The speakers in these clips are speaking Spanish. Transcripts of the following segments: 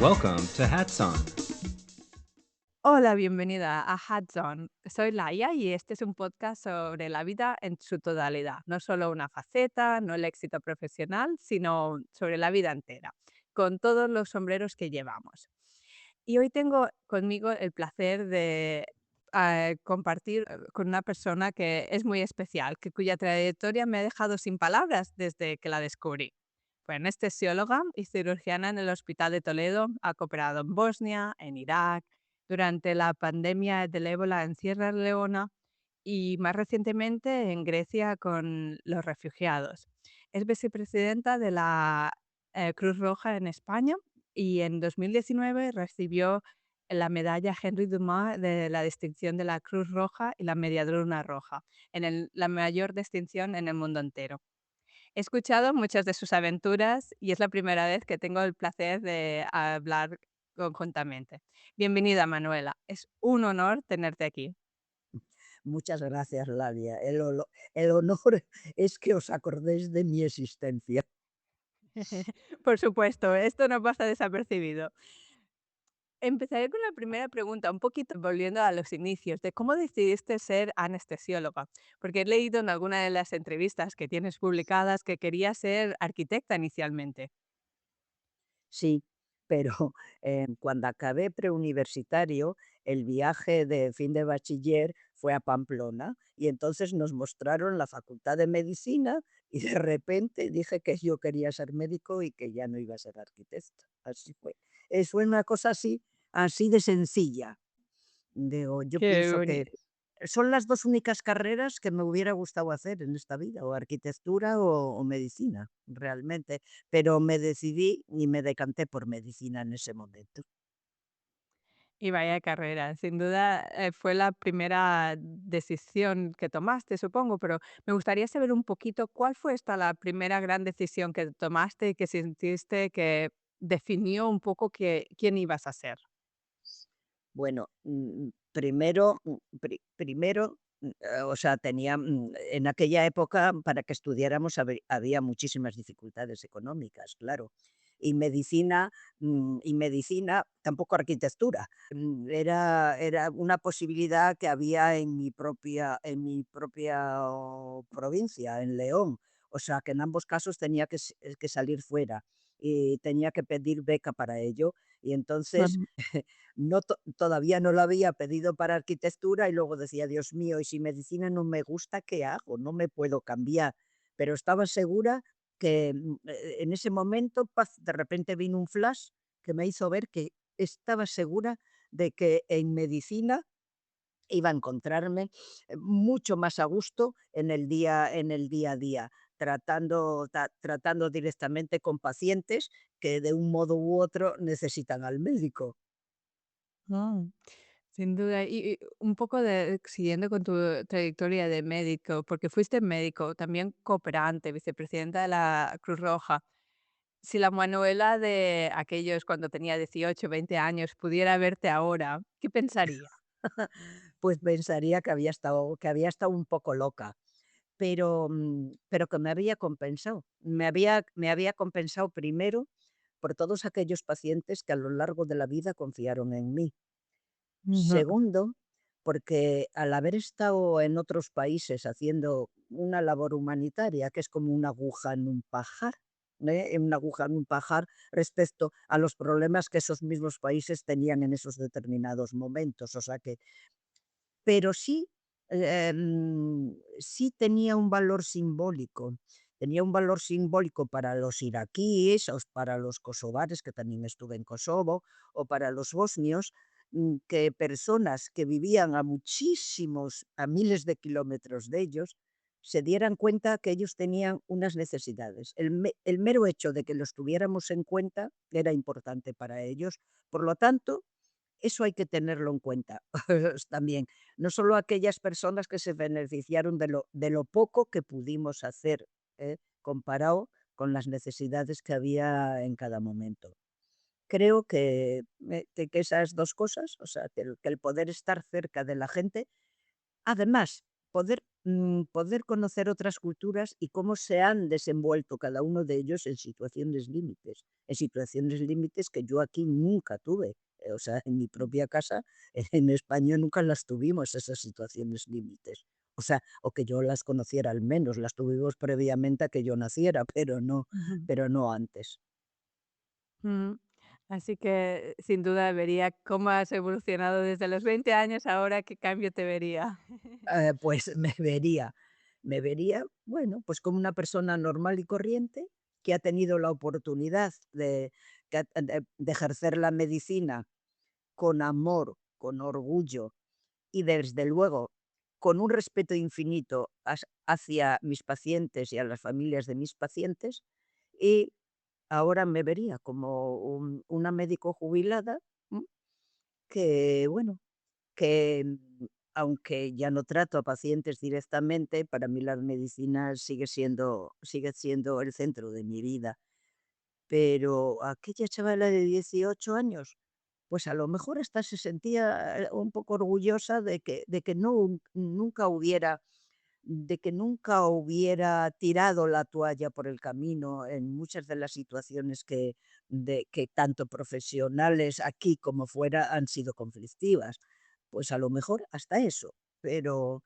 Welcome to Hats On. Hola, bienvenida a Hats On. Soy Laia y este es un podcast sobre la vida en su totalidad, no solo una faceta, no el éxito profesional, sino sobre la vida entera, con todos los sombreros que llevamos. Y hoy tengo conmigo el placer de compartir con una persona que es muy especial, cuya trayectoria me ha dejado sin palabras desde que la descubrí. Fue anestesióloga y cirujana en el Hospital de Toledo, ha cooperado en Bosnia, en Irak, durante la pandemia del ébola en Sierra Leona y más recientemente en Grecia con los refugiados. Es vicepresidenta de la Cruz Roja en España y en 2019 recibió la medalla Henry Dumas de la distinción de la Cruz Roja y la Medialuna Roja, la mayor distinción en el mundo entero. He escuchado muchas de sus aventuras y es la primera vez que tengo el placer de hablar conjuntamente. Bienvenida, Manuela. Es un honor tenerte aquí. Muchas gracias, Lalia. El honor es que os acordéis de mi existencia. Por supuesto, esto no pasa desapercibido. Empezaré con la primera pregunta, un poquito volviendo a los inicios, de cómo decidiste ser anestesióloga, porque he leído en alguna de las entrevistas que tienes publicadas que querías ser arquitecta inicialmente. Sí, pero cuando acabé preuniversitario, el viaje de fin de bachiller fue a Pamplona y entonces nos mostraron la Facultad de Medicina y de repente dije que yo quería ser médico y que ya no iba a ser arquitecta. Así fue. Fue una cosa así de sencilla. Digo, yo Qué pienso boni que son las 2 únicas carreras que me hubiera gustado hacer en esta vida, o arquitectura o medicina, realmente, pero me decidí y me decanté por medicina en ese momento. Y vaya carrera, sin duda, fue la primera decisión que tomaste, supongo, pero me gustaría saber un poquito, ¿cuál fue esta la primera gran decisión que tomaste y que sentiste que definió un poco quién ibas a ser? Bueno, primero, o sea, en aquella época para que estudiáramos había muchísimas dificultades económicas, claro. Y medicina, tampoco arquitectura. Era una posibilidad que había en mi propia provincia, en León. O sea, que en ambos casos tenía que salir fuera y tenía que pedir beca para ello. Y entonces todavía no lo había pedido para arquitectura y luego decía: "Dios mío, y si medicina no me gusta, ¿qué hago? No me puedo cambiar". Pero estaba segura que, en ese momento, paz, de repente vino un flash que me hizo ver que estaba segura de que en medicina iba a encontrarme, mucho más a gusto en el día a día, tratando directamente con pacientes que de un modo u otro necesitan al médico. Mm, sin duda. Y un poco siguiendo con tu trayectoria de médico, porque fuiste médico, también cooperante, vicepresidenta de la Cruz Roja. Si la Manuela de aquellos cuando tenía 18, 20 años pudiera verte ahora, ¿qué pensaría? Pues pensaría que había estado un poco loca, pero que me había compensado. Me había compensado primero por todos aquellos pacientes que a lo largo de la vida confiaron en mí. Ujú. Segundo, porque al haber estado en otros países haciendo una labor humanitaria, que es como una aguja en un pajar, una aguja en un pajar respecto a los problemas que esos mismos países tenían en esos determinados momentos. O sea que pero sí tenía un valor simbólico. Tenía un valor simbólico para los iraquíes, o para los kosovares, que también estuve en Kosovo, o para los bosnios, que personas que vivían a miles de kilómetros de ellos, se dieran cuenta que ellos tenían unas necesidades. El mero hecho de que los tuviéramos en cuenta era importante para ellos. Por lo tanto, eso hay que tenerlo en cuenta también. No solo aquellas personas que se beneficiaron de lo poco que pudimos hacer, comparado con las necesidades que había en cada momento. Creo que esas 2 cosas, o sea, que el poder estar cerca de la gente. Además, poder conocer otras culturas y cómo se han desenvuelto cada uno de ellos en situaciones límites que yo aquí nunca tuve. O sea, en mi propia casa, en España nunca las tuvimos esas situaciones límites. O sea, o que yo las conociera al menos, las tuvimos previamente a que yo naciera, Ujú. pero no antes. Mm. Así que, sin duda, vería cómo has evolucionado desde los 20 años, ahora qué cambio te vería. Pues me vería, bueno, pues como una persona normal y corriente que ha tenido la oportunidad de ejercer la medicina con amor, con orgullo y desde luego con un respeto infinito hacia mis pacientes y a las familias de mis pacientes. Y ahora me vería como una médico jubilada, ¿m? Que bueno, que, aunque ya no trato a pacientes directamente, para mí la medicina sigue siendo el centro de mi vida. Pero aquella chavala de 18 años, pues a lo mejor hasta se sentía, un poco orgullosa de que nunca hubiera tirado la toalla por el camino en muchas de las situaciones que tanto profesionales aquí como fuera han sido conflictivas. Pues a lo mejor hasta eso, pero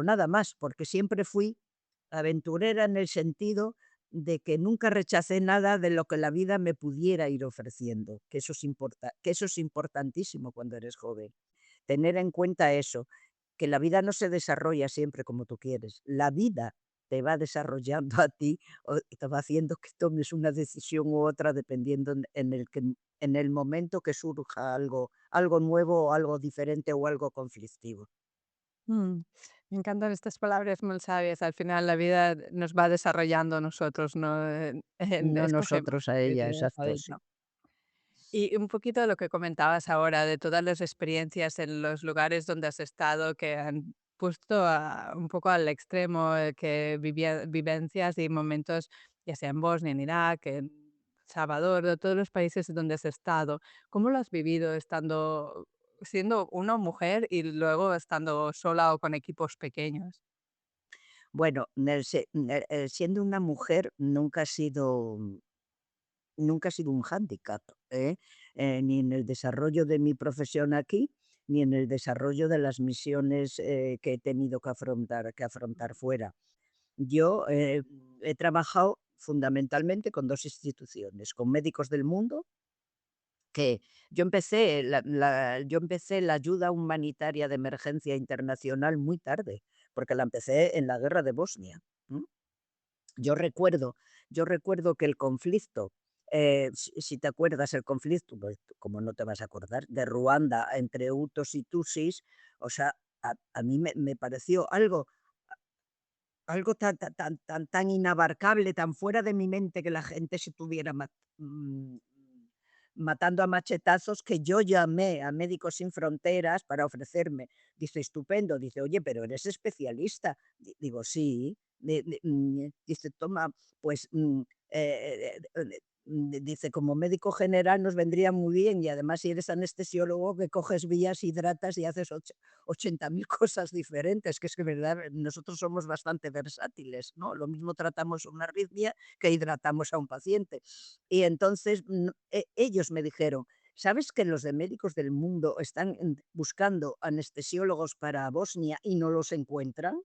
nada más, porque siempre fui aventurera en el sentido de que nunca rechacé nada de lo que la vida me pudiera ir ofreciendo, que eso es importantísimo cuando eres joven. Tener en cuenta eso, que la vida no se desarrolla siempre como tú quieres. La vida te va desarrollando a ti o te va haciendo que tomes una decisión u otra dependiendo en el momento que surja algo nuevo, o algo diferente o algo conflictivo. Mm. Me encantan estas palabras muy sabias. Al final, la vida nos va desarrollando a nosotros, no No escogemos nosotros a ella, vivir en el exacto, sí. momento. Y un poquito de lo que comentabas ahora, de todas las experiencias en los lugares donde has estado que han puesto un poco al extremo, que vivencias y momentos, ya sea en Bosnia, en Irak, en Salvador, de todos los países donde has estado. ¿Cómo lo has vivido siendo una mujer y luego estando sola o con equipos pequeños? Bueno, siendo una mujer nunca ha sido un hándicap, ¿eh? Ni en el desarrollo de mi profesión aquí, ni en el desarrollo de las misiones, que he tenido que afrontar fuera. Yo, he trabajado fundamentalmente con 2 instituciones, con Médicos del Mundo, que yo empecé la ayuda humanitaria de emergencia internacional muy tarde, porque la empecé en la guerra de Bosnia, ¿m? Yo recuerdo yo recuerdo que el conflicto, si te acuerdas el conflicto, pues, ¿cómo no te vas a acordar? De Ruanda entre hutus y tutsis, o sea, a mí me pareció algo tan inabarcable, tan fuera de mi mente que la gente se estuviera mm, matando a machetazos, que yo llamé a Médicos Sin Fronteras para ofrecerme. Dice: "Estupendo". Dice: "Oye, pero eres especialista". Digo: "Sí". Dice: "Toma, pues, dice: "Como médico general nos vendría muy bien y además si eres anestesiólogo que coges vías, hidratas y haces 80.000 cosas diferentes", que es que verdad, nosotros somos bastante versátiles, ¿no? Lo mismo tratamos una arritmia que hidratamos a un paciente. Y entonces, ellos me dijeron: "¿Sabes que los de Médicos del Mundo están buscando anestesiólogos para Bosnia y no los encuentran?".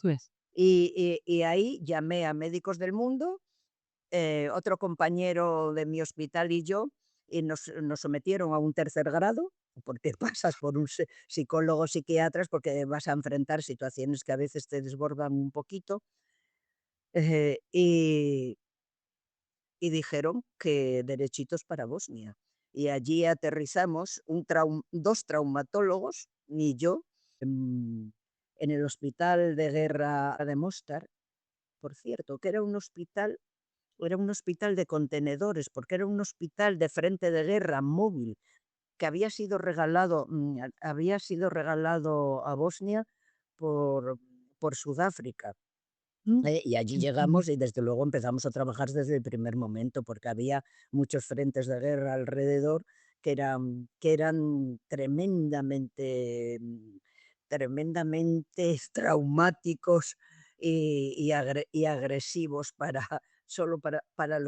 Pues. Y ahí llamé a Médicos del Mundo, otro compañero de mi hospital y yo, y nos sometieron a un tercer grado, porque pasas por un psicólogo, psiquiatras, porque vas a enfrentar situaciones que a veces te desbordan un poquito, y dijeron que derechitos para Bosnia. Y allí aterrizamos 2 traumatólogos y yo, en en el hospital de guerra de Mostar, por cierto, que era un hospital de contenedores, porque era un hospital de frente de guerra móvil que había sido regalado a Bosnia por Sudáfrica. Mm. Y allí llegamos y desde luego empezamos a trabajar desde el primer momento, porque había muchos frentes de guerra alrededor que eran tremendamente tremendamente traumáticos y agresivos solo para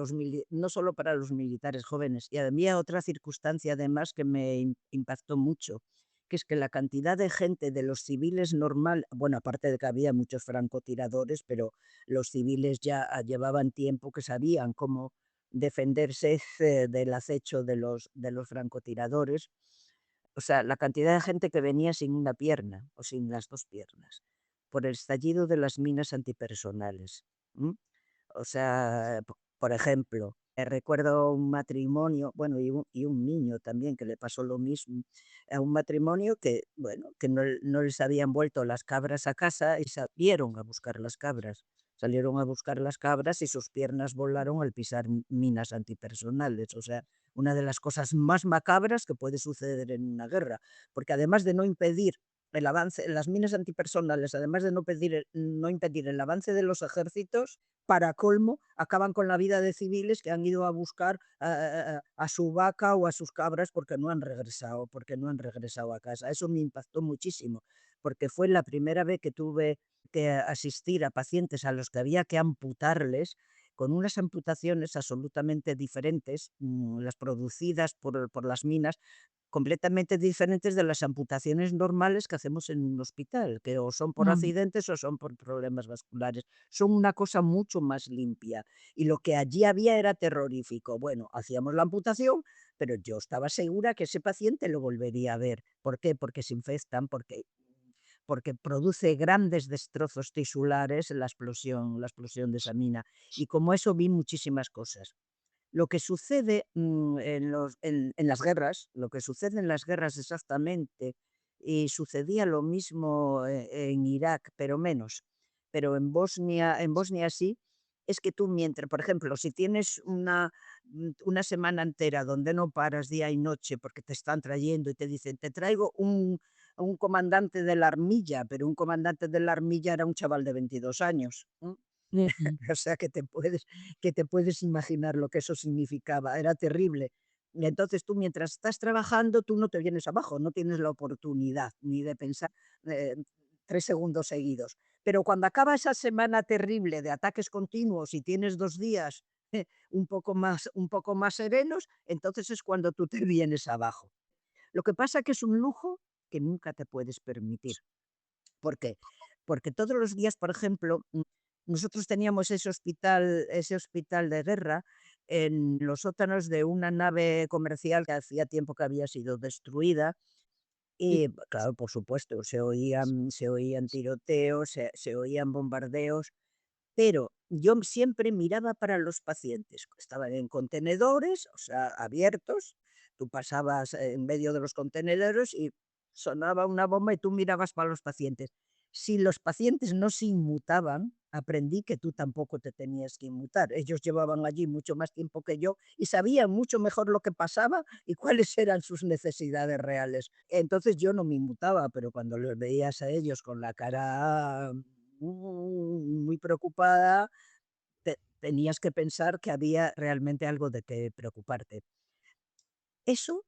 no solo para los militares jóvenes. Y había otra circunstancia además que me impactó mucho, que es que la cantidad de gente de los civiles normal, bueno, aparte de que había muchos francotiradores, pero los civiles ya llevaban tiempo que sabían cómo defenderse del acecho de los francotiradores. O sea, la cantidad de gente que venía sin una pierna o sin las dos piernas por el estallido de las minas antipersonales. ¿M? O sea, por ejemplo, recuerdo un matrimonio, bueno, y un niño también que le pasó lo mismo, a un matrimonio que, bueno, que no les habían vuelto las cabras a casa y salieron a buscar las cabras. Salieron a buscar las cabras y sus piernas volaron al pisar minas antipersonales. O sea, una de las cosas más macabras que puede suceder en una guerra, porque además de no impedir el avance, las minas antipersonales, además de no impedir el avance de los ejércitos, para colmo, acaban con la vida de civiles que han ido a buscar a su vaca o a sus cabras porque no han regresado a casa. Eso me impactó muchísimo, porque fue la primera vez que tuve que asistir a pacientes a los que había que amputarles con unas amputaciones absolutamente diferentes, las producidas por las minas, completamente diferentes de las amputaciones normales que hacemos en un hospital, que o son por Mm. accidentes o son por problemas vasculares. Son una cosa mucho más limpia. Y lo que allí había era terrorífico. Bueno, hacíamos la amputación, pero yo estaba segura que ese paciente lo volvería a ver. ¿Por qué? Porque se infestan, porque produce grandes destrozos tisulares la explosión de esa mina. Y como eso vi muchísimas cosas. Lo que sucede en las guerras, lo que sucede en las guerras exactamente, y sucedía lo mismo en Irak, pero menos. Pero en Bosnia sí, es que tú mientras, por ejemplo, si tienes una semana entera donde no paras día y noche porque te están trayendo y te dicen, te traigo un comandante de la armilla, pero un comandante de la armilla era un chaval de 22 años. Ujú. O sea, que te puedes imaginar lo que eso significaba, era terrible. Y entonces tú mientras estás trabajando, tú no te vienes abajo, no tienes la oportunidad ni de pensar 3 segundos seguidos. Pero cuando acaba esa semana terrible de ataques continuos y tienes 2 días un poco más serenos, entonces es cuando tú te vienes abajo. Lo que pasa que es un lujo que nunca te puedes permitir. ¿Por qué? Porque todos los días, por ejemplo, nosotros teníamos ese hospital de guerra en los sótanos de una nave comercial que hacía tiempo que había sido destruida. Sí. Y claro, por supuesto, se oían tiroteos, se oían bombardeos, pero yo siempre miraba para los pacientes. Estaban en contenedores, o sea, abiertos. Tú pasabas en medio de los contenedores y sonaba una bomba y tú mirabas para los pacientes. Si los pacientes no se inmutaban, aprendí que tú tampoco te tenías que inmutar. Ellos llevaban allí mucho más tiempo que yo y sabían mucho mejor lo que pasaba y cuáles eran sus necesidades reales. Entonces yo no me inmutaba, pero cuando los veías a ellos con la cara muy preocupada, tenías que pensar que había realmente algo de qué preocuparte. Eso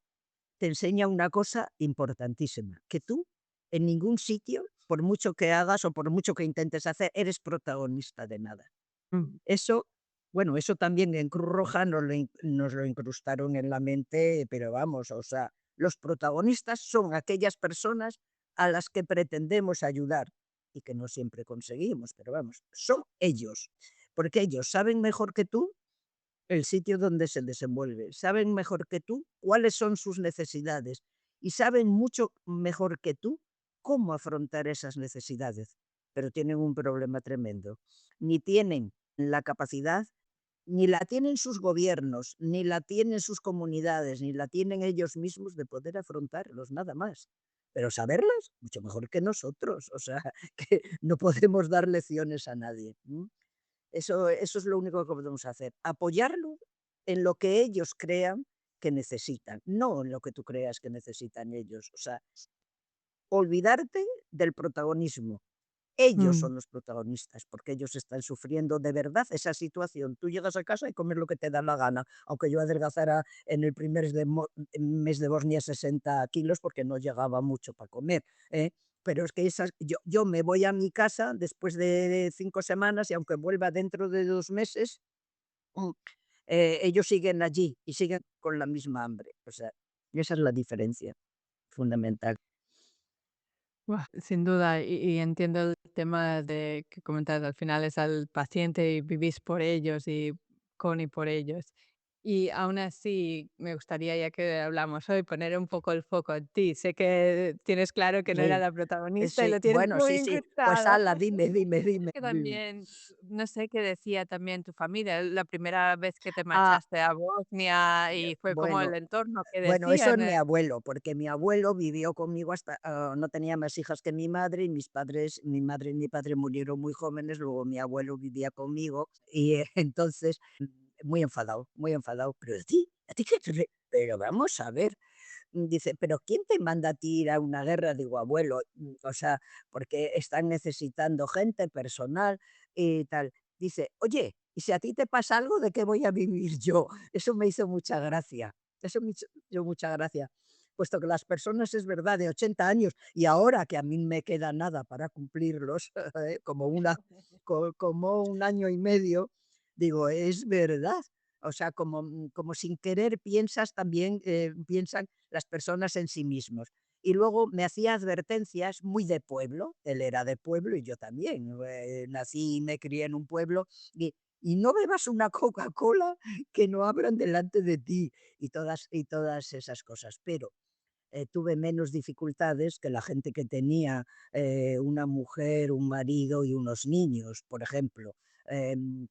te enseña una cosa importantísima, que tú en ningún sitio, por mucho que hagas o por mucho que intentes hacer, eres protagonista de nada. Mm. Eso, bueno, eso también en Cruz Roja nos lo incrustaron en la mente, pero vamos, o sea, los protagonistas son aquellas personas a las que pretendemos ayudar y que no siempre conseguimos, pero vamos, son ellos, porque ellos saben mejor que tú el sitio donde se desenvuelve, saben mejor que tú cuáles son sus necesidades y saben mucho mejor que tú cómo afrontar esas necesidades, pero tienen un problema tremendo. Ni tienen la capacidad, ni la tienen sus gobiernos, ni la tienen sus comunidades, ni la tienen ellos mismos de poder afrontarlos, nada más. Pero saberlas, mucho mejor que nosotros. O sea, que no podemos dar lecciones a nadie. Eso es lo único que podemos hacer, apoyarlo en lo que ellos crean que necesitan, no en lo que tú creas que necesitan ellos. O sea, olvidarte del protagonismo. Ellos Mm. son los protagonistas, porque ellos están sufriendo de verdad esa situación. Tú llegas a casa y comes lo que te da la gana, aunque yo adelgazara en el primer mes de Bosnia 60 kilos porque no llegaba mucho para comer, ¿eh? pero es que yo me voy a mi casa después de 5 semanas y aunque vuelva dentro de 2 meses, mm, ellos siguen allí y siguen con la misma hambre. O sea, esa es la diferencia fundamental. Buah, sin duda, y entiendo el tema de que comentas, al final es al paciente y vivís por ellos y con y por ellos. Y aún así, me gustaría, ya que hablamos hoy, poner un poco el foco en ti. Sé que tienes claro que no era Sí, la protagonista y sí, lo tienes bueno, muy sí, sí. Pues incrustado. hala, dime, dime, dime, Que dime. también, no sé qué decía también tu familia, la primera vez que te Ah, marchaste a Bosnia y fue como el bueno. entorno que Bueno, eso es decían. mi abuelo, porque mi abuelo vivió conmigo hasta, no tenía más hijas que mi madre, y mis padres, mi madre y mi padre murieron muy jóvenes, luego mi abuelo vivía conmigo, y entonces, muy enfadado, pero a ti qué pero vamos a ver, dice, pero ¿quién te manda a ti ir a una guerra? Digo, abuelo, o sea, porque están necesitando gente, personal y tal. Dice, oye, ¿y si a ti te pasa algo, de qué voy a vivir yo? Eso me hizo mucha gracia. Eso me hizo mucha gracia. Puesto que las personas, es verdad, de 80 años, y ahora que a mí me queda nada para cumplirlos, como, como un año y medio, digo, es verdad. O sea, como, como sin querer piensas también, piensan las personas en sí mismos. Y luego me hacía advertencias muy de pueblo, él era de pueblo y yo también, nací y me crié en un pueblo, y no bebas una Coca-Cola que no abran delante de ti y todas esas cosas. Pero tuve menos dificultades que la gente que tenía una mujer, un marido y unos niños, por ejemplo.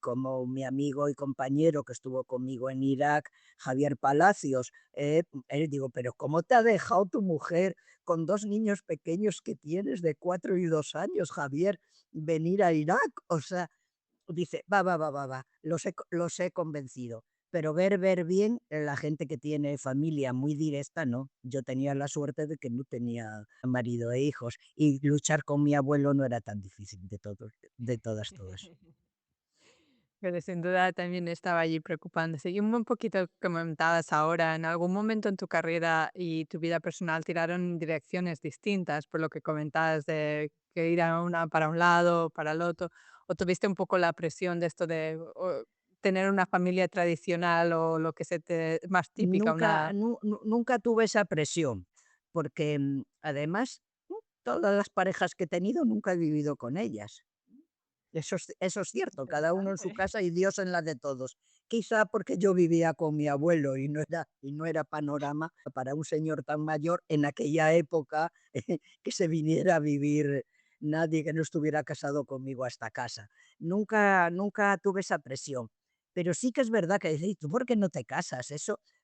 Como mi amigo y compañero que estuvo conmigo en Irak, Javier Palacios, él digo, pero ¿cómo te ha dejado tu mujer con dos niños pequeños que tienes de 4 y 2 años, Javier, venir a Irak? O sea, dice, va, los he convencido. Pero ver bien, la gente que tiene familia muy directa, no. Yo tenía la suerte de que no tenía marido e hijos, y luchar con mi abuelo no era tan difícil de todas. Pero sin duda también estaba allí preocupándose. Y un poquito comentabas ahora, en algún momento en tu carrera y tu vida personal tiraron en direcciones distintas, por lo que comentabas de que ir a una para un lado, para el otro, o tuviste un poco la presión de esto de tener una familia tradicional o lo que se te más típica, una... Nunca tuve esa presión, porque además todas las parejas que he tenido nunca he vivido con ellas. Eso es cierto, cada uno en su Interesante. casa y Dios en la de todos. Quizá porque yo vivía con mi abuelo y no era panorama para un señor tan mayor en aquella época, que se viniera a vivir nadie que no estuviera casado conmigo a esta casa. Nunca tuve esa presión. Pero sí que es verdad que dices: "¿Y tú por qué no te casas?".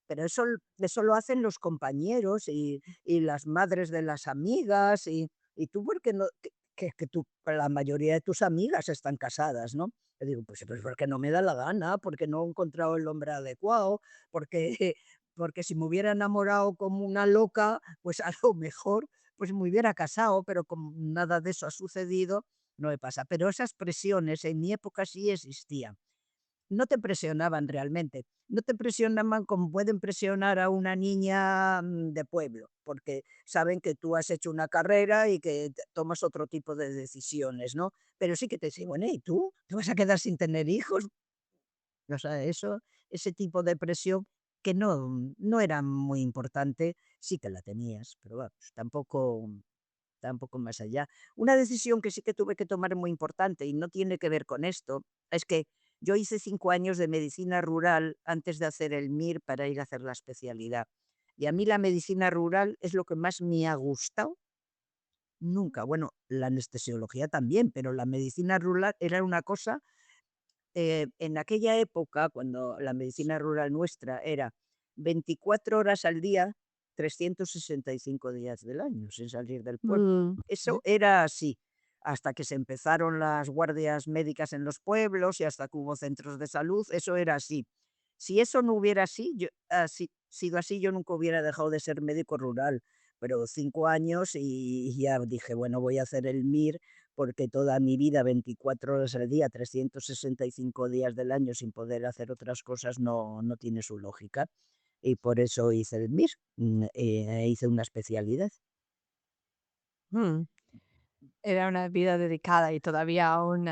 Pero eso lo hacen los compañeros y las madres de las amigas, y tú por qué no, que la mayoría de tus amigas están casadas, ¿no? Yo digo, pues porque no me da la gana, porque no he encontrado el hombre adecuado, porque, porque si me hubiera enamorado como una loca, pues a lo mejor pues me hubiera casado, pero como nada de eso ha sucedido, no me pasa. Pero esas presiones en mi época sí existían. No te presionaban realmente, no te presionaban como pueden presionar a una niña, de pueblo, porque saben que tú has hecho una carrera y que tomas otro tipo de decisiones, ¿no? Pero sí que te dicen, bueno, ¿y tú? ¿Te vas a quedar sin tener hijos? O sea, ese tipo de presión que no era muy importante, sí que la tenías, pero vamos, tampoco más allá. Una decisión que sí que tuve que tomar muy importante y no tiene que ver con esto, es que yo hice 5 años de medicina rural antes de hacer el MIR para ir a hacer la especialidad. Y a mí la medicina rural es lo que más me ha gustado nunca. Bueno, la anestesiología también, pero la medicina rural era una cosa, en aquella época, cuando la medicina rural nuestra era 24 horas al día, 365 días del año, sin salir del pueblo. Mm, Eso era así, hasta que se empezaron las guardias médicas en los pueblos y hasta que hubo centros de salud, eso era así. Si eso no hubiera sido así, yo nunca hubiera dejado de ser médico rural, pero 5 años y ya dije, bueno, voy a hacer el MIR porque toda mi vida, 24 horas al día, 365 días del año sin poder hacer otras cosas, no tiene su lógica. Y por eso hice el MIR, hice una especialidad. mm. Era una vida dedicada y todavía aún,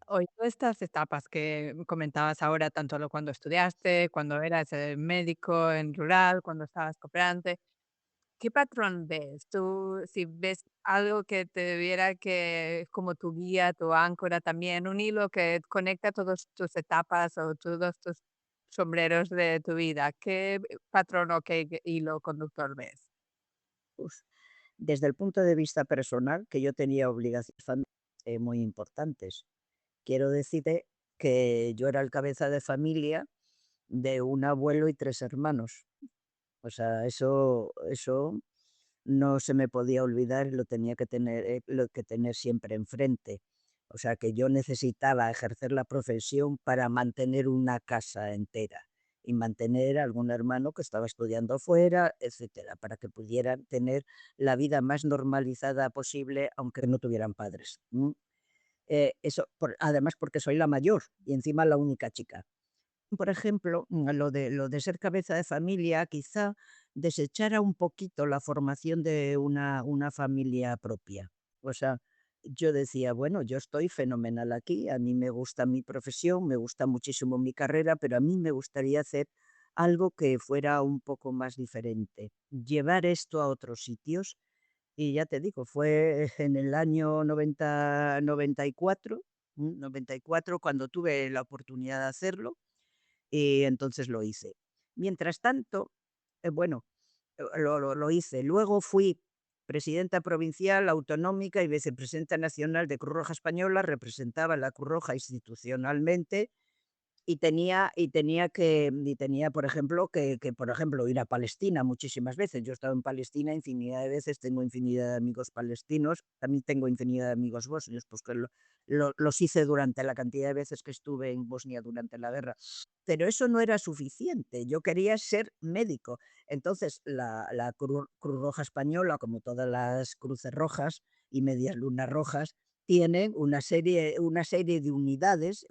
hoy todas estas etapas que comentabas ahora, tanto lo cuando estudiaste, cuando eras, médico en rural, cuando estabas cooperante, ¿qué patrón ves? Tú, si ves algo que te debiera que como tu guía, tu áncora también, un hilo que conecta todas tus etapas o todos tus sombreros de tu vida, ¿qué patrón o qué hilo conductor ves? Pues, desde el punto de vista personal, que yo tenía obligaciones muy importantes. Quiero decirte que yo era el cabeza de familia de un abuelo y 3 hermanos. O sea, eso no se me podía olvidar, lo tenía que tener, lo que tener siempre enfrente. O sea, que yo necesitaba ejercer la profesión para mantener una casa entera y mantener a algún hermano que estaba estudiando fuera, etcétera, para que pudieran tener la vida más normalizada posible, aunque no tuvieran padres. Eso, además porque soy la mayor y encima la única chica. Por ejemplo, lo de ser cabeza de familia, quizá desechara un poquito la formación de una familia propia. O sea, yo decía, bueno, yo estoy fenomenal aquí, a mí me gusta mi profesión, me gusta muchísimo mi carrera, pero a mí me gustaría hacer algo que fuera un poco más diferente, llevar esto a otros sitios. Y ya te digo, fue en el año 94 cuando tuve la oportunidad de hacerlo, y entonces lo hice. Mientras tanto, bueno, lo hice. Luego fui presidenta provincial, autonómica y vicepresidenta nacional de Cruz Roja Española, representaba la Cruz Roja institucionalmente y tenía, por ejemplo, por ejemplo, ir a Palestina muchísimas veces. Yo he estado en Palestina infinidad de veces, tengo infinidad de amigos palestinos, también tengo infinidad de amigos bosnios, pues que los hice durante la cantidad de veces que estuve en Bosnia durante la guerra. Pero eso no era suficiente, yo quería ser médico. Entonces, la Cruz Roja Española, como todas las cruces rojas y medias lunas rojas, tienen una serie de unidades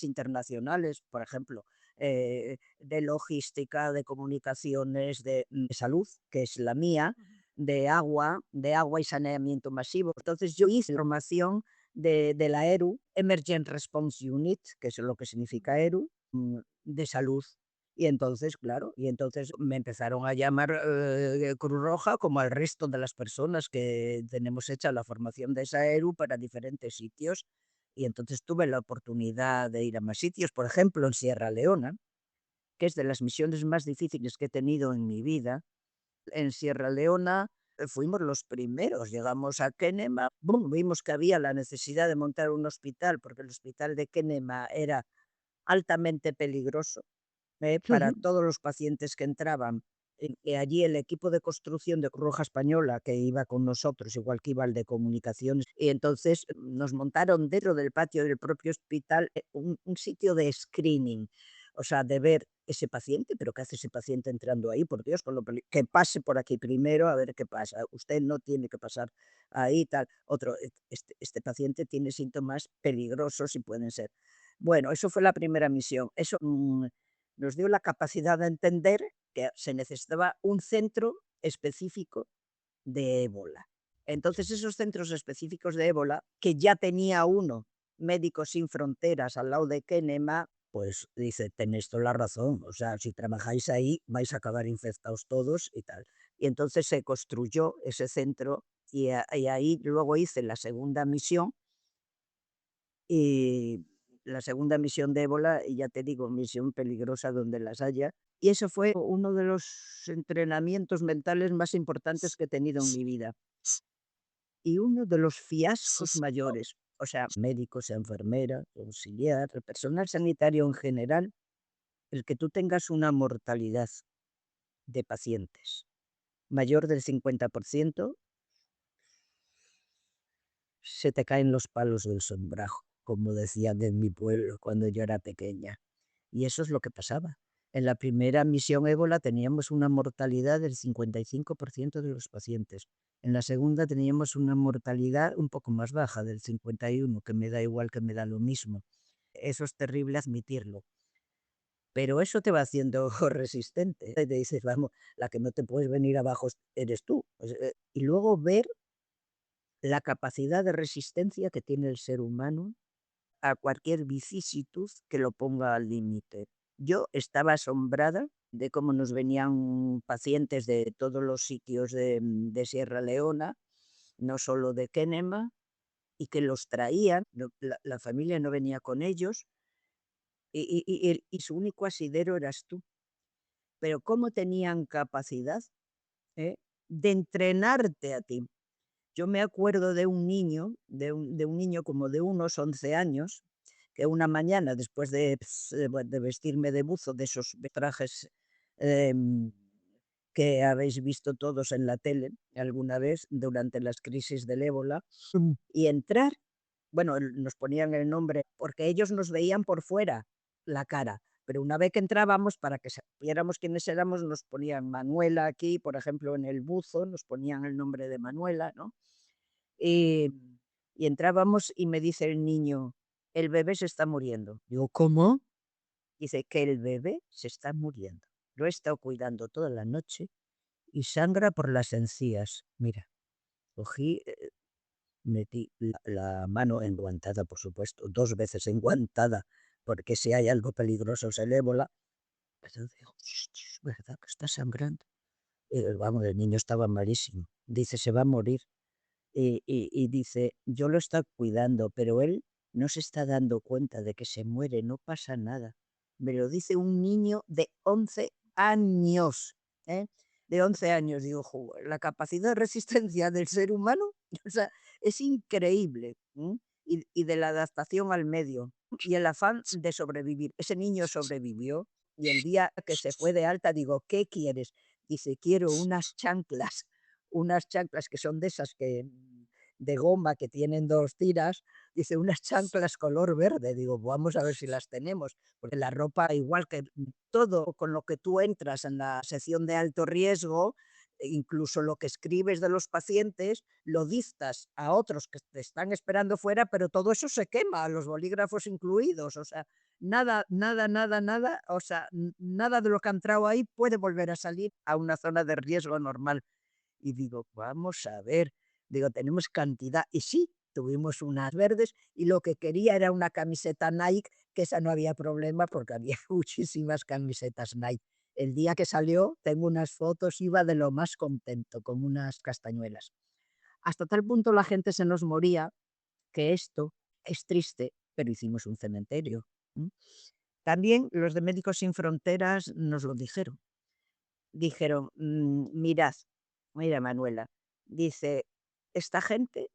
internacionales, por ejemplo, de logística, de comunicaciones, de salud, que es la mía, de agua y saneamiento masivo. Entonces yo hice formación de la ERU, Emergent Response Unit, que es lo que significa ERU, de salud. Y entonces, claro, me empezaron a llamar Cruz Roja como al resto de las personas que tenemos hecha la formación de esa ERU para diferentes sitios. Y entonces tuve la oportunidad de ir a más sitios, por ejemplo, en Sierra Leona, que es de las misiones más difíciles que he tenido en mi vida. En Sierra Leona fuimos los primeros, llegamos a Kenema, ¡bum! Vimos que había la necesidad de montar un hospital, porque el hospital de Kenema era altamente peligroso para todos los pacientes que entraban. Allí el equipo de construcción de Cruz Roja Española, que iba con nosotros, igual que iba el de comunicaciones, y entonces nos montaron dentro del patio del propio hospital un sitio de screening, o sea, de ver ese paciente, pero ¿qué hace ese paciente entrando ahí? Por Dios, que pase por aquí primero a ver qué pasa. Usted no tiene que pasar ahí, tal. Otro, este paciente tiene síntomas peligrosos y pueden ser. Bueno, eso fue la primera misión. Eso nos dio la capacidad de entender que se necesitaba un centro específico de ébola. Entonces, esos centros específicos de ébola, que ya tenía uno, Médicos Sin Fronteras, al lado de Kenema, pues dice, tenéis toda la razón, o sea, si trabajáis ahí vais a acabar infectados todos y tal. Y entonces se construyó ese centro y ahí luego hice la segunda misión, y la segunda misión de ébola, y ya te digo, misión peligrosa donde las haya. Y eso fue uno de los entrenamientos mentales más importantes que he tenido en mi vida. Y uno de los fiascos mayores, o sea, médicos, enfermeras, auxiliar, personal sanitario en general, el que tú tengas una mortalidad de pacientes mayor del 50%, se te caen los palos del sombrajo, como decían en mi pueblo cuando yo era pequeña. Y eso es lo que pasaba. En la primera misión ébola teníamos una mortalidad del 55% de los pacientes. En la segunda teníamos una mortalidad un poco más baja, del 51%, que me da igual, que me da lo mismo. Eso es terrible admitirlo. Pero eso te va haciendo resistente. Te dices, vamos, la que no te puedes venir abajo eres tú. Pues, y luego ver la capacidad de resistencia que tiene el ser humano a cualquier vicisitud que lo ponga al límite. Yo estaba asombrada de cómo nos venían pacientes de todos los sitios de Sierra Leona, no solo de Kenema, y que los traían, la familia no venía con ellos, y su único asidero eras tú. Pero cómo tenían capacidad, ¿eh? De entrenarte a ti. Yo me acuerdo de un niño, de un niño como de unos 11 años, que una mañana, después de vestirme de buzo, de esos trajes em, que habéis visto todos en la tele alguna vez durante las crisis del ébola, y entrar, bueno, nos ponían el nombre, porque ellos nos veían por fuera la cara, pero una vez que entrábamos, para que supiéramos quiénes éramos, nos ponían Manuela aquí, por ejemplo, en el buzo, nos ponían el nombre de Manuela, ¿no? Y, y entrábamos y me dice el niño, el bebé se está muriendo. Digo, ¿cómo? Dice que el bebé se está muriendo. Lo he estado cuidando toda la noche y sangra por las encías. Mira, cogí, metí la mano enguantada, por supuesto, 2 veces enguantada, porque si hay algo peligroso es el ébola. Pero digo, es verdad que está sangrando. Vamos, el niño estaba malísimo. Dice, se va a morir. Y dice, yo lo está cuidando, pero él no se está dando cuenta de que se muere, no pasa nada. Me lo dice un niño de 11 años, ¿eh? De 11 años, digo, "Jo, la capacidad de resistencia del ser humano, o sea, es increíble, ¿m? Y de la adaptación al medio y el afán de sobrevivir. Ese niño sobrevivió y el día que se fue de alta, digo, ¿qué quieres? Dice, quiero unas chanclas que son de esas que de goma que tienen 2 tiras, dice: "Unas chanclas color verde", digo: "Vamos a ver si las tenemos", porque la ropa igual que todo con lo que tú entras en la sección de alto riesgo, incluso lo que escribes de los pacientes, lo dictas a otros que te están esperando fuera, pero todo eso se quema, los bolígrafos incluidos, o sea, nada, nada, nada, nada, o sea, nada de lo que ha entrado ahí puede volver a salir a una zona de riesgo normal. Y digo, vamos a ver, digo, tenemos cantidad. Y sí, tuvimos unas verdes y lo que quería era una camiseta Nike, que esa no había problema porque había muchísimas camisetas Nike. El día que salió, tengo unas fotos, iba de lo más contento, como unas castañuelas. Hasta tal punto la gente se nos moría que esto es triste, pero hicimos un cementerio. ¿M? También los de Médicos Sin Fronteras nos lo dijeron. Dijeron, mirad, mira Manuela, dice, esta gente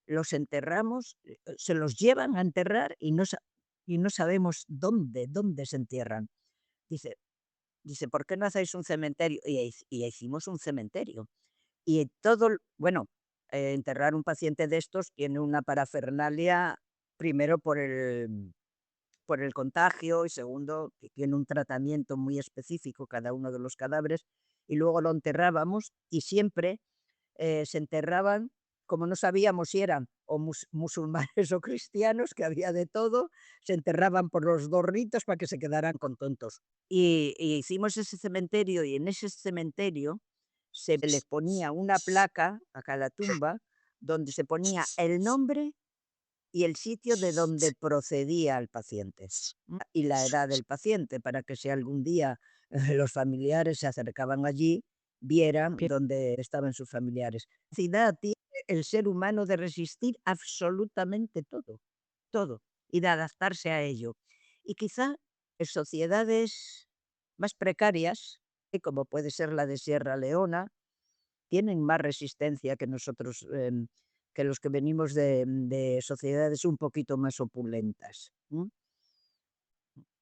los enterramos, se los llevan a enterrar y no sabemos dónde se entierran. Dice, ¿por qué no hacéis un cementerio? Y hicimos un cementerio. Y todo, bueno, enterrar un paciente de estos tiene una parafernalia, primero por el contagio y segundo, que tiene un tratamiento muy específico cada uno de los cadáveres, y luego lo enterrábamos y siempre se enterraban, como no sabíamos si eran o musulmanes o cristianos, que había de todo, se enterraban por los 2 ritos para que se quedaran contentos. Y hicimos ese cementerio y en ese cementerio se le ponía una placa a cada tumba donde se ponía el nombre y el sitio de donde procedía el paciente, y la edad del paciente, para que si algún día los familiares se acercaban allí, vieran Bien. dónde estaban sus familiares. Capacidad tiene el ser humano de resistir absolutamente todo, todo, y de adaptarse a ello. Y quizá en sociedades más precarias, como puede ser la de Sierra Leona, tienen más resistencia que nosotros, que los que venimos de sociedades un poquito más opulentas.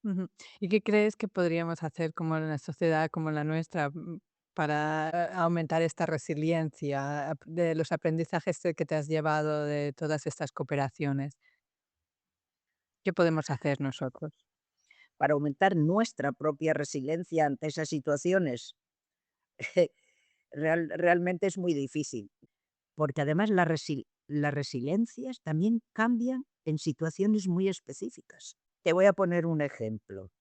Ujú. ¿Y qué crees que podríamos hacer como en una sociedad como la nuestra, para aumentar esta resiliencia de los aprendizajes que te has llevado de todas estas cooperaciones? ¿Qué podemos hacer nosotros? Para aumentar nuestra propia resiliencia ante esas situaciones, realmente es muy difícil, porque además las resiliencias también cambian en situaciones muy específicas. Te voy a poner un ejemplo.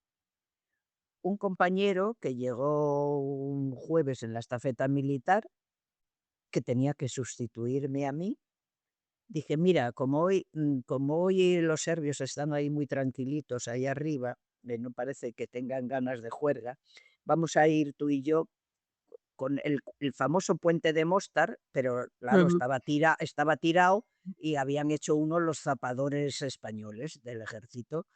Un compañero que llegó un jueves en la estafeta militar, que tenía que sustituirme a mí, Dije: "Mira, como hoy los serbios están ahí muy tranquilitos ahí arriba, no parece que tengan ganas de juerga, vamos a ir tú y yo con el famoso puente de Mostar", pero claro, Ujú. estaba tirado y habían hecho uno los zapadores españoles del ejército.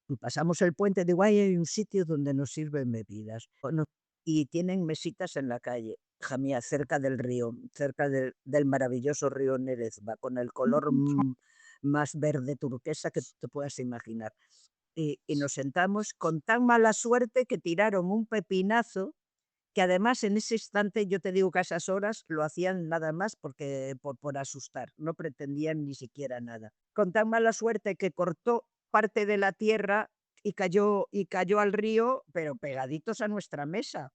Y pasamos el puente, digo: "Ahí hay un sitio donde nos sirven bebidas". Bueno, y tienen mesitas en la calle, hija mía, cerca del río, cerca del maravilloso río Neretva, con el color, más verde turquesa que te puedas imaginar. Y nos sentamos con tan mala suerte que tiraron un pepinazo que además en ese instante, yo te digo que a esas horas lo hacían nada más porque por asustar, no pretendían ni siquiera nada. Con tan mala suerte que cortó parte de la tierra y cayó al río, pero pegaditos a nuestra mesa.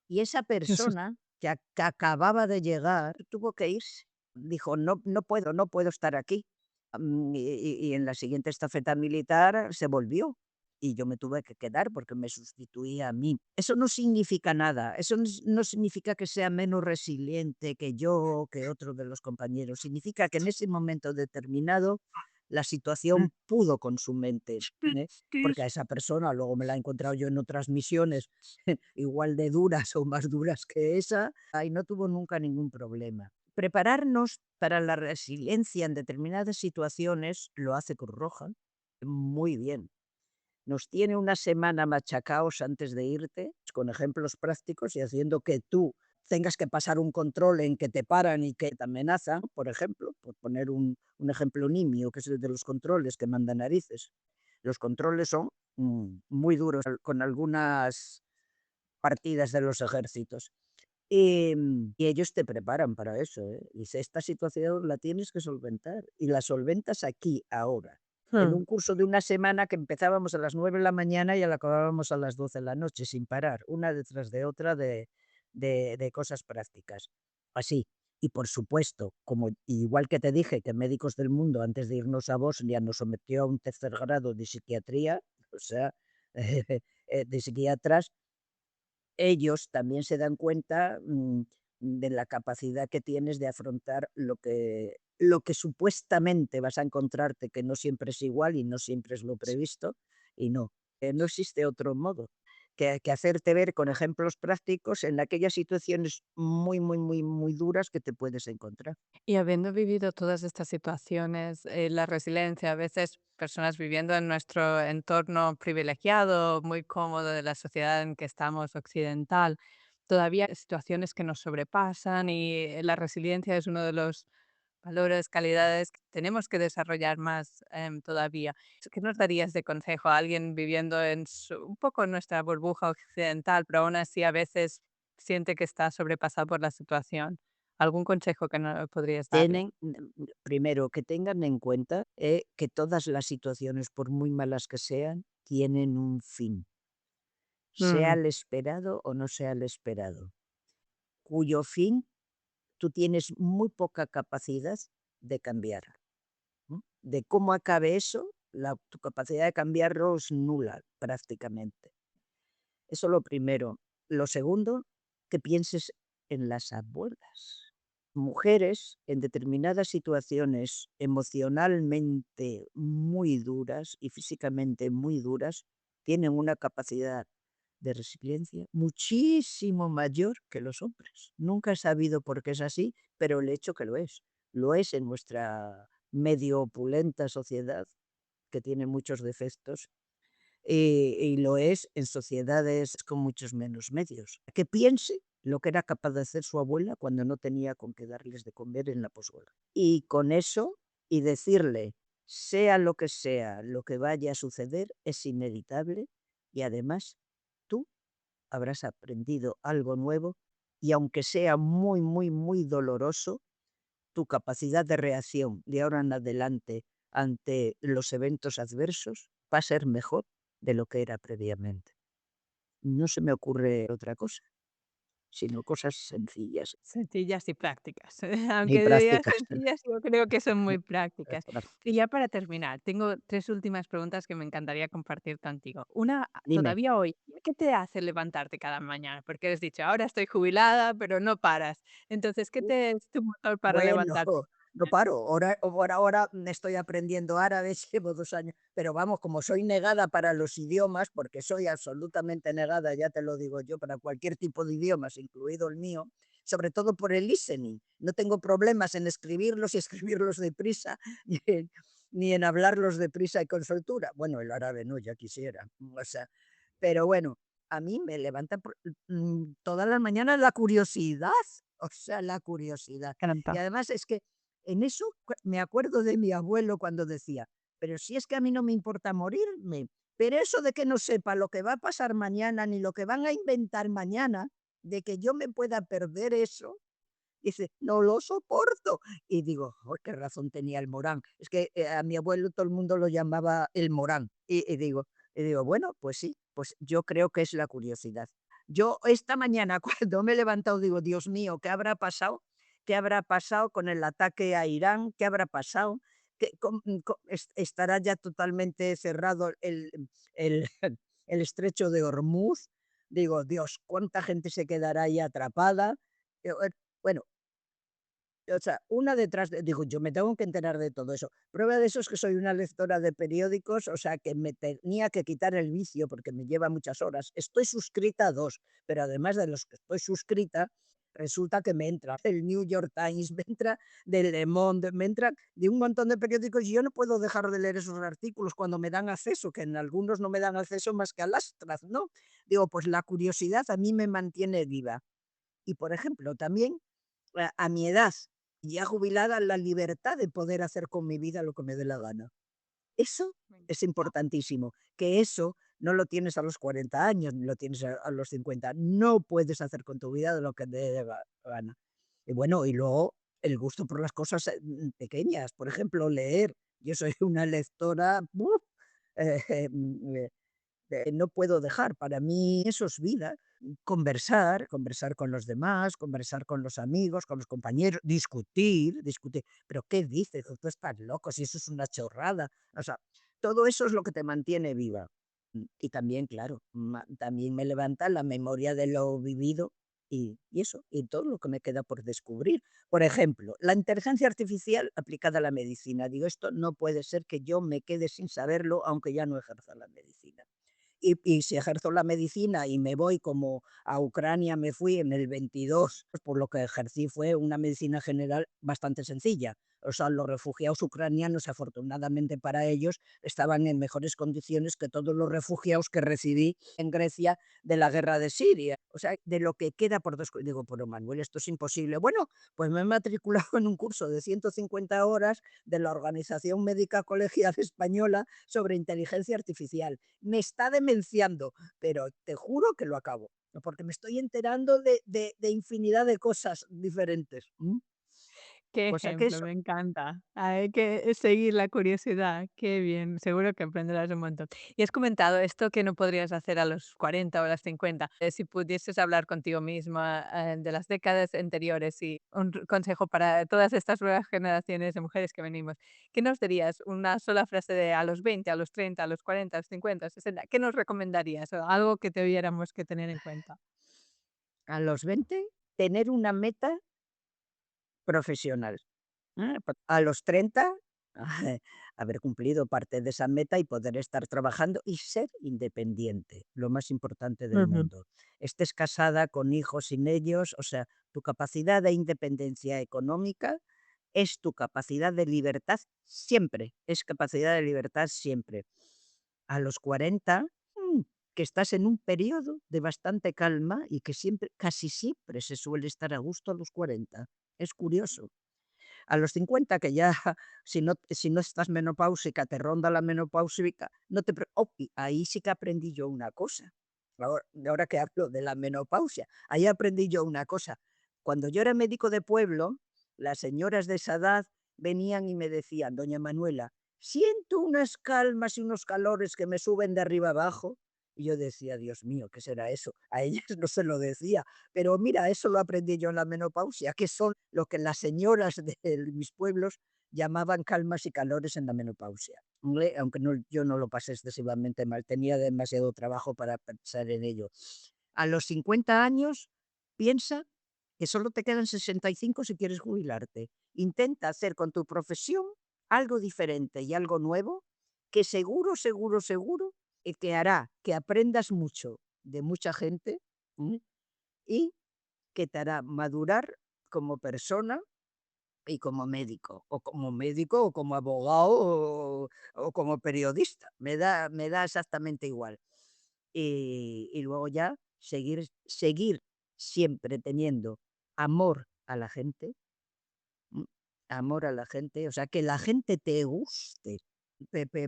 Y esa Eso es persona que acababa de llegar tuvo que irse. Dijo: "No puedo estar aquí". Y en la siguiente estafeta militar se volvió, y yo me tuve que quedar porque me sustituía a mí. Eso no significa nada, eso no significa que sea menos resiliente que yo o que otro de los compañeros, significa que en ese momento determinado la situación pudo con su mente, ¿eh? Porque a esa persona luego me la he encontrado yo en otras misiones igual de duras o más duras que esa, y no tuvo nunca ningún problema. Prepararnos para la resiliencia en determinadas situaciones lo hace Cruz Roja muy bien. Nos tiene una semana machacaos antes de irte, con ejemplos prácticos y haciendo que tú tengas que pasar un control en que te paran y que te amenazan, por ejemplo, por poner un ejemplo nimio, que es el de los controles que manda narices. Los controles son muy duros con algunas partidas de los ejércitos. Y ellos te preparan para eso, ¿eh? Dice: "Esta situación la tienes que solventar, y la solventas aquí, ahora". En un curso de una semana que empezábamos a las 9 de la mañana y la acabábamos a las 12 de la noche, sin parar, una detrás de otra de cosas prácticas. Así. Y por supuesto, como igual que te dije que Médicos del Mundo, antes de irnos a Bosnia, nos sometió a un tercer grado de psiquiatría, o sea, de psiquiatras, ellos también se dan cuenta, de la capacidad que tienes de afrontar lo que supuestamente vas a encontrarte, que no siempre es igual y no siempre es lo previsto, y no, no existe otro modo que hacerte ver con ejemplos prácticos en aquellas situaciones muy, muy, muy, muy duras que te puedes encontrar. Y habiendo vivido todas estas situaciones, la resiliencia, a veces personas viviendo en nuestro entorno privilegiado, muy cómodo de la sociedad en que estamos occidental, todavía hay situaciones que nos sobrepasan y la resiliencia es uno de los valores, calidades que tenemos que desarrollar más todavía. ¿Qué nos darías de consejo a alguien viviendo un poco en nuestra burbuja occidental, pero aún así a veces siente que está sobrepasado por la situación? ¿Algún consejo que no podrías darle? Primero, que tengan en cuenta, que todas las situaciones, por muy malas que sean, tienen un fin, sea Mm, el esperado o no sea el esperado, cuyo fin tú tienes muy poca capacidad de cambiar. De cómo acabe eso, tu capacidad de cambiarlo es nula prácticamente. Eso lo primero. Lo segundo, que pienses en las abuelas. Mujeres en determinadas situaciones emocionalmente muy duras y físicamente muy duras tienen una capacidad de resiliencia muchísimo mayor que los hombres. Nunca he sabido por qué es así, pero el hecho que lo es. Lo es en nuestra medio opulenta sociedad, que tiene muchos defectos, y lo es en sociedades con muchos menos medios. Que piense lo que era capaz de hacer su abuela cuando no tenía con qué darles de comer en la posguerra. Y con eso, y decirle, sea lo que vaya a suceder, es inevitable y además tú habrás aprendido algo nuevo y aunque sea muy, muy, muy doloroso, tu capacidad de reacción de ahora en adelante ante los eventos adversos va a ser mejor de lo que era previamente. No se me ocurre otra cosa, sino cosas sencillas sencillas y prácticas. y Aunque digas prácticas. sencillas, yo creo que son muy prácticas. Y Prácticas. ya para terminar, tengo 3 últimas preguntas que me encantaría compartir contigo. Una, Dime. todavía hoy, ¿qué te hace levantarte cada mañana? Porque has dicho: "Ahora estoy jubilada", pero no paras. Entonces, ¿qué Uh, te es tu motor para Bueno, levantarte? no paro. Ahora estoy aprendiendo árabe, llevo 2 años, pero vamos, como soy negada para los idiomas, porque soy absolutamente negada, ya te lo digo yo, para cualquier tipo de idiomas, incluido el mío, sobre todo por el listening. No tengo problemas en escribirlos y escribirlos deprisa, ni en hablarlos deprisa y con soltura. Bueno, el árabe no, ya quisiera. O sea, pero bueno, a mí me levanta todas las mañanas la curiosidad, o sea, la curiosidad. Y Canta. además es que en eso me acuerdo de mi abuelo cuando decía, pero si es que a mí no me importa morirme, pero eso de que no sepa lo que va a pasar mañana ni lo que van a inventar mañana, de que yo me pueda perder eso, dice, no lo soporto. Y digo, "Oh, qué razón tenía el Morán". Es que a mi abuelo todo el mundo lo llamaba el Morán. Y digo, bueno, pues sí, pues yo creo que es la curiosidad. Yo esta mañana cuando me he levantado digo, Dios mío, ¿qué habrá pasado? ¿Qué habrá pasado con el ataque a Irán? ¿Qué habrá pasado? ¿Estará ya totalmente cerrado el, el estrecho de Hormuz? Digo, Dios, ¿cuánta gente se quedará ahí atrapada? Bueno, o sea, una detrás de digo, yo me tengo que enterar de todo eso. Prueba de eso es que soy una lectora de periódicos, o sea, que me tenía que quitar el vicio porque me lleva muchas horas. Estoy suscrita a 2, pero además de los que estoy suscrita, resulta que me entra el New York Times, me entra del Le Monde, me entra de un montón de periódicos y yo no puedo dejar de leer esos artículos cuando me dan acceso, que en algunos no me dan acceso más que a lastras, ¿no? Digo, pues la curiosidad a mí me mantiene viva. Y, por ejemplo, también a mi edad, ya jubilada, la libertad de poder hacer con mi vida lo que me dé la gana. Eso Me es encanta. importantísimo, que eso no lo tienes a los 40 años, ni lo tienes a los 50. No puedes hacer con tu vida de lo que te dé la gana. Y bueno, y luego el gusto por las cosas pequeñas, por ejemplo, leer. Yo soy una lectora, no puedo dejar. Para mí eso es vida. Conversar con los demás, conversar con los amigos, con los compañeros, discutir. Pero ¿qué dices? Tú estás loco, si eso es una chorrada. O sea, todo eso es lo que te mantiene viva. Y también, claro, también me levanta la memoria de lo vivido y eso, y todo lo que me queda por descubrir. Por ejemplo, la inteligencia artificial aplicada a la medicina. Digo, esto no puede ser que yo me quede sin saberlo, aunque ya no ejerza la medicina. Y si ejerzo la medicina y me voy como a Ucrania me fui en el 22, pues por lo que ejercí fue una medicina general bastante sencilla. O sea, los refugiados ucranianos, afortunadamente para ellos, estaban en mejores condiciones que todos los refugiados que recibí en Grecia de la guerra de Siria. O sea, de lo que queda por descubrir. Digo, pero Manuel, esto es imposible. Bueno, pues me he matriculado en un curso de 150 horas de la Organización Médica Colegial Española sobre inteligencia artificial. Me está demenciando, pero te juro que lo acabo, porque me estoy enterando de infinidad de cosas diferentes. Qué O sea que ejemplo, eso, me encanta. Hay que seguir la curiosidad. Qué bien, seguro que aprenderás un montón. Y has comentado esto que no podrías hacer a los 40 o a los 50. Si pudieses hablar contigo misma de las décadas anteriores y un consejo para todas estas nuevas generaciones de mujeres que venimos, ¿qué nos dirías? Una sola frase de a los 20, a los 30, a los 40, a los 50, a los 60. ¿Qué nos recomendarías? O algo que tuviéramos que tener en cuenta. a los 20, tener una meta profesional. A los 30, haber cumplido parte de esa meta y poder estar trabajando y ser independiente, lo más importante del Ujú. mundo. Estés casada con hijos sin ellos, o sea, tu capacidad de independencia económica es tu capacidad de libertad siempre, es capacidad de libertad siempre. A los 40, que estás en un periodo de bastante calma y que siempre, casi siempre se suele estar a gusto a los 40. Es curioso. A los 50 que ya si no estás menopáusica, te ronda la menopáusica, no te pre ahí sí que aprendí yo una cosa. Ahora que hablo de la menopausia, ahí aprendí yo una cosa. Cuando yo era médico de pueblo, las señoras de esa edad venían y me decían: "Doña Manuela, siento unas calmas y unos calores que me suben de arriba abajo". Y yo decía: "Dios mío, ¿qué será eso?". A ellas no se lo decía, pero mira, eso lo aprendí yo en la menopausia, que son lo que las señoras de mis pueblos llamaban calmas y calores en la menopausia. Aunque no, yo no lo pasé excesivamente mal, tenía demasiado trabajo para pensar en ello. A los 50 años, piensa que solo te quedan 65 si quieres jubilarte. Intenta hacer con tu profesión algo diferente y algo nuevo que seguro, seguro, seguro que hará que aprendas mucho de mucha gente, ¿m? Y que te hará madurar como persona y como médico o como abogado o como periodista. Me da exactamente igual. Y luego ya seguir siempre teniendo amor a la gente, ¿m? Amor a la gente, o sea, que la gente te guste,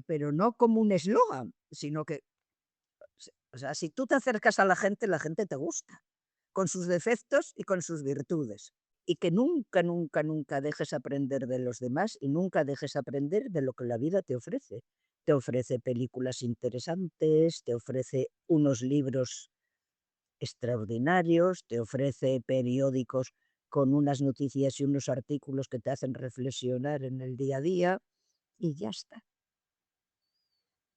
pero no como un eslogan, sino que, o sea, si tú te acercas a la gente te gusta, con sus defectos y con sus virtudes. Y que nunca, nunca, nunca dejes aprender de los demás y nunca dejes aprender de lo que la vida te ofrece. Te ofrece películas interesantes, te ofrece unos libros extraordinarios, te ofrece periódicos con unas noticias y unos artículos que te hacen reflexionar en el día a día y ya está.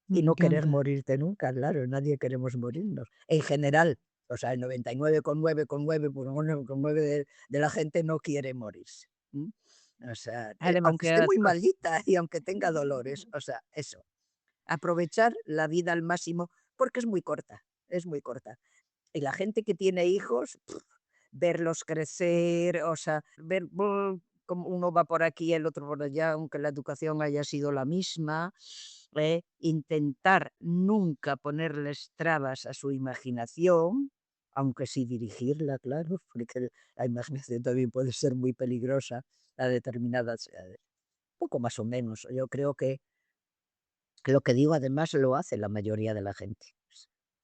Me Y no querer encanta. morirte nunca, claro, nadie queremos morirnos. En general, o sea, el 99,9,9,9 de la gente no quiere morirse. O sea, Hay aunque esté demasiadas muy cosas. malita y aunque tenga dolores, o sea, eso, aprovechar la vida al máximo porque es muy corta, es muy corta. Y la gente que tiene hijos, verlos crecer, o sea, ver cómo uno va por aquí, el otro por allá, aunque la educación haya sido la misma, intentar nunca ponerles trabas a su imaginación, aunque sí dirigirla, claro, porque la imaginación también puede ser muy peligrosa a determinadas, poco más o menos. Yo creo que lo que digo además lo hace la mayoría de la gente.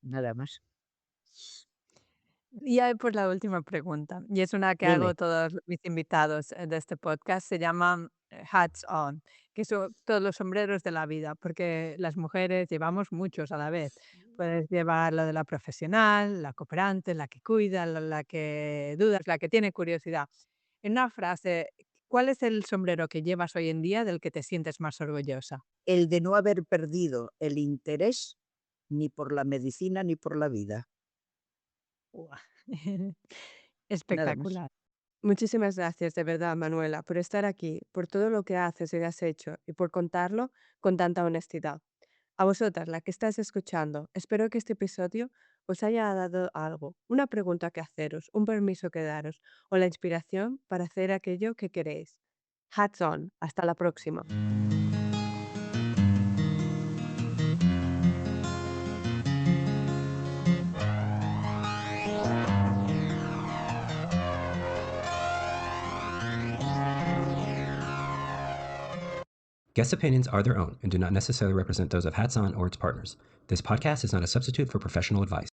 Nada más. Y hay pues la última pregunta, y es una que hago a Dime. todos mis invitados de este podcast, se llama hats on, que son todos los sombreros de la vida, porque las mujeres llevamos muchos a la vez. Puedes llevar la de la profesional, la cooperante, la que cuida, la que duda, la que tiene curiosidad. En una frase, ¿cuál es el sombrero que llevas hoy en día del que te sientes más orgullosa? El de no haber perdido el interés ni por la medicina ni por la vida, Ua. nada más. Espectacular. Muchísimas gracias, de verdad, Manuela, por estar aquí, por todo lo que haces y has hecho y por contarlo con tanta honestidad. A vosotras, la que estás escuchando, espero que este episodio os haya dado algo, una pregunta que haceros, un permiso que daros o la inspiración para hacer aquello que queréis. Hats on, hasta la próxima. Guest opinions are their own and do not necessarily represent those of Hats On or its partners. This podcast is not a substitute for professional advice.